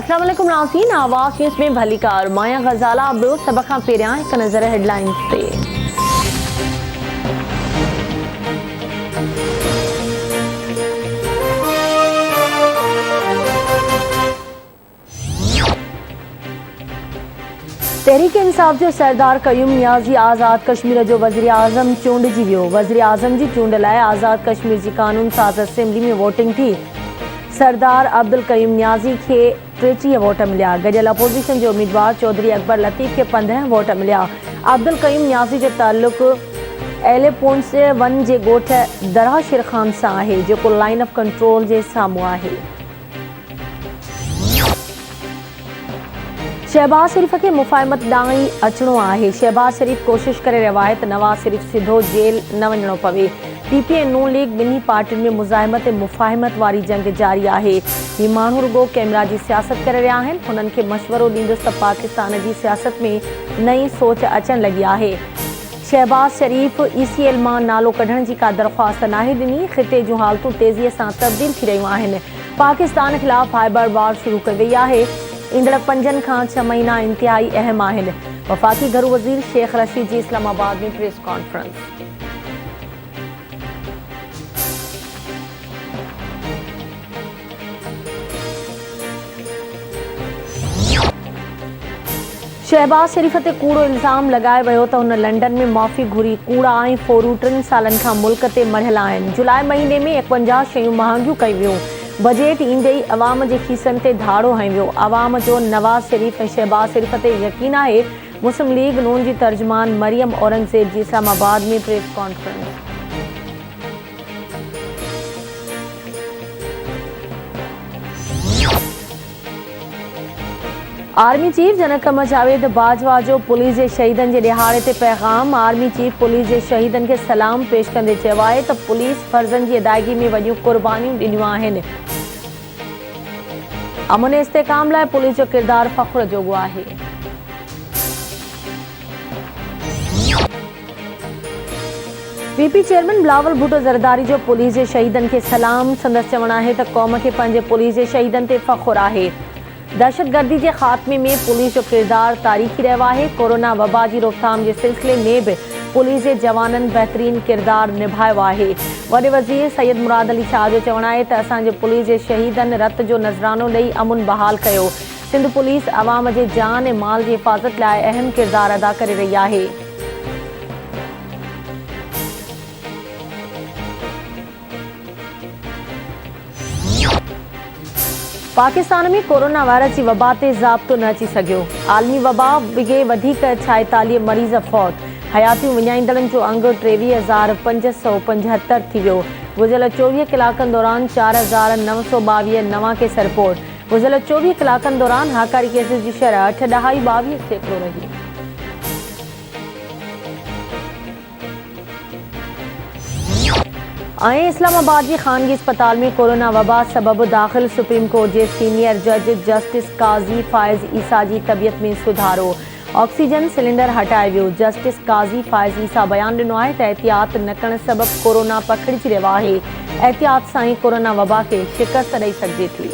अस्सलाम वालेकुम नाज़रीन, आवाज़ न्यूज़ में भली कार माया गजाला अब सब खां पहिरियां हिकु नज़र हेडलाइंस ते। तहरीक इंसाफ़ जो सरदार क़यूम नियाज़ी आज़ाद कश्मीर जो वज़ीर आज़म चूंडिजी वियो। वज़ीर आज़म जी चूंड लाइ आज़ाद कश्मीर जी कानून साज़ असेंबली में वोटिंग थी। सरदार अब्दुल क़यूम नियाज़ी के 30 वोट मिलिया। गडियल अपोजिशन जो उम्मीदवार चौधरी अकबर लतीफ़ के 15 वोट मिलिया। अब्दुल क़यूम नियाज़ी जो ताल्लुक़ एलेपोन्स 1 जे ॻोठ दराशिर ख़ान सां आहे, जेको लाइन ऑफ कंट्रोल जे साम्हूं आहे। शहबाज शरीफ़ के मुफ़ाहिमत ॾांहुं अचणो आहे। शहबाज शरीफ़ कोशिश करे रहियो आहे त नवाज़ शरीफ़ सिधो जेल न वञणो पवे। पीपीए नून लीग ॿिन्ही पार्टियुनि में मुज़ाहिमत ऐं मुफ़ाहिमत वारी जंग जारी आहे। ही माण्हू रुॻो कैमरा जी सियासत करे रहिया आहिनि। हुननि खे मशवरो ॾींदुसि त पाकिस्तान जी सियासत में नई सोच अचणु लॻी आहे। शहबाज शरीफ़ ECL मां नालो कढण जी का दरख़्वास्त नाहे ॾिनी। ख़िते जूं हालतूं तेज़ीअ सां तब्दील थी रहियूं आहिनि। पाकिस्तान ख़िलाफ़ हाइबर वार शुरू कई वई आहे। ईंदड़ 5 खां 6 महीना इंतिहाई अहम आहिनि। वफ़ाक़ी घरू वज़ीर शेख रशीद जी इस्लामाबाद में प्रेस कॉन्फ्रेंस। शहबाज शरीफ़ ते कूड़ो इल्ज़ाम लॻाए वियो त हुन लंडन में माफ़ी घुरी। कूड़ा ऐं फोरू 3 सालनि खां मुल्क ते मरियल आहिनि। जुलाई महीने में 51 शयूं महांगियूं कयूं वियूं। बजट ईंदे ई अवाम जे खीसनि ते धाड़ो हंयो वियो। अवाम जो नवाज़ शरीफ़ ऐं शहबाज शरीफ़ ते यकीन आहे। मुस्लिम लीग नून जी तर्जुमान मरियम औरंगज़ेब जी इस्लामाबाद में press conference. Army chief general Javed Bajwa जो पुलिस जे शहीदनि जे ॾिहाड़े ते पैगाम। आर्मी चीफ पुलिस जे शहीदनि खे सलाम पेश कंदे चयो आहे त पुलिस फर्ज़नि जी अदायगी में वॾियूं क़ुर्बानियूं ॾिनियूं आहिनि। अमन इस्तेकाम लाइ पुलिस जो किरदार फ़ख्र जोॻो आहे। पीपी चेयरमैन बिलावल भुट्टो ज़रदारी जो पुलिस जे शहीदनि खे सलाम। संदसि चवणु आहे त क़ौम खे पंहिंजे पुलिस जे शहीदनि ते फ़ख्र आहे। दहशतगर्दी जे ख़ात्मे में पुलिस जो किरदार तारीख़ी रहियो आहे। कोरोना वबा जी रोकथाम जे सिलसिले में बि पुलिस जे जवाननि बहितरीन किरदार निभायो आहे। वॾे वज़ीर सैयद मुराद अली शाह जो चवणु आहे त असांजे पुलिस जे शहीदनि रत जो नज़रानो ॾेई अमुन बहाल कयो। सिंध पुलिस अवाम जे जान ऐं माल जी हिफ़ाज़त लाइ अहम किरदार अदा करे रही आहे। पाकिस्तान में कोरोना वायरस जी वबा ते ज़ाब्तो न अची सघियो। आलमी वबा बिगे वधीक 46 मरीज़ फौत। हयातियूं विञाईंदड़नि जो अंग 23,575 थी वियो। गुज़िरियल 24 कलाकनि दौरान 4,922 नवां केस रिपोर्ट। गुज़िरियल 24 कलाकनि दौरान हाकारी केसिस जी शरह 8.22% रही। इस्लामाबाद जी ख़ानगी अस्पताल में कोरोना वबा सबब दाख़िल सुप्रीम कोर्ट जे सीनियर जज जस्टिस काज़ी फ़ाइज़ ईसा जी तबियत में सुधारो। ऑक्सीजन सिलेंडर हटायो वियो। जस्टिस काज़ी फ़ाइज़ ईसा बयान ॾिनो आहे त एहतियात न करण सबबि कोरोना पखिड़िजी रहियो आहे। एहतियात सां ई कोरोना वबा खे शिकस्त ॾेई सघिजे थी।